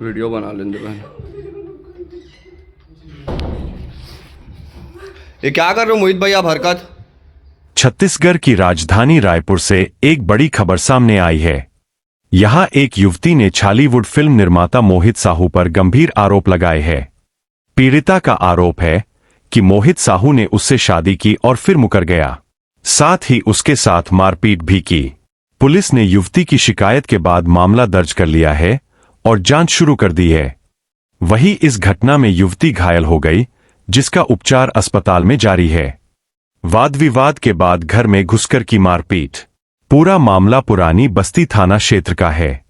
Video बना लेंगे बहन। ये क्या कर रहे हो मोहित भाई आप हरकत? छत्तीसगढ़ की राजधानी रायपुर से एक बड़ी खबर सामने आई है। यहां एक युवती ने छालीवुड फिल्म निर्माता मोहित साहू पर गंभीर आरोप लगाए हैं। पीड़िता का आरोप है कि मोहित साहू ने उससे शादी की और फिर मुकर गया, साथ ही उसके साथ मारपीट भी की। पुलिस ने युवती की शिकायत के बाद मामला दर्ज कर लिया है और जांच शुरू कर दी है। वहीं इस घटना में युवती घायल हो गई, जिसका उपचार अस्पताल में जारी है। वाद विवाद के बाद घर में घुसकर की मारपीट। पूरा मामला पुरानी बस्ती थाना क्षेत्र का है।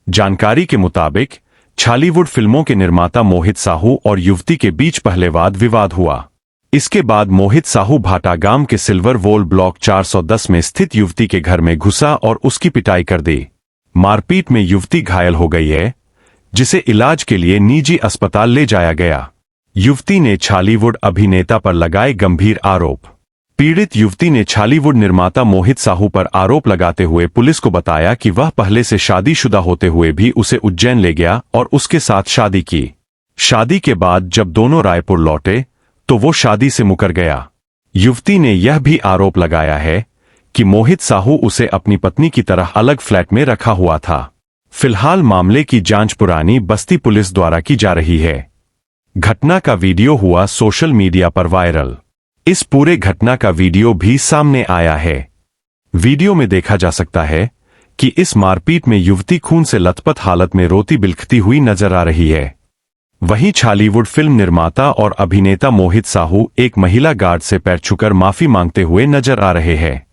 जानकारी के मुताबिक छालीवुड फिल्मों के निर्माता मोहित साहू और युवती के बीच पहले वाद विवाद हुआ। इसके बाद मोहित साहू भाटागाम के सिल्वर वोल ब्लॉक 410 में स्थित युवती के घर में घुसा और उसकी पिटाई कर दी। मारपीट में युवती घायल हो गई है, जिसे इलाज के लिए निजी अस्पताल ले जाया गया। युवती ने छालीवुड अभिनेता पर लगाए गंभीर आरोप। पीड़ित युवती ने छालीवुड निर्माता मोहित साहू पर आरोप लगाते हुए पुलिस को बताया कि वह पहले से शादीशुदा होते हुए भी उसे उज्जैन ले गया और उसके साथ शादी की। शादी के बाद जब दोनों रायपुर लौटे तो वो शादी से मुकर गया। युवती ने यह भी आरोप लगाया है कि मोहित साहू उसे अपनी पत्नी की तरह अलग फ्लैट में रखा हुआ था। फिलहाल मामले की जांच पुरानी बस्ती पुलिस द्वारा की जा रही है। घटना का वीडियो हुआ सोशल मीडिया पर वायरल। इस पूरे घटना का वीडियो भी सामने आया है। वीडियो में देखा जा सकता है कि इस मारपीट में युवती खून से लथपथ हालत में रोती बिलखती हुई नजर आ रही है। वहीं छालीवुड फिल्म निर्माता और अभिनेता मोहित साहू एक महिला गार्ड से पैर छूकर माफी मांगते हुए नजर आ रहे हैं।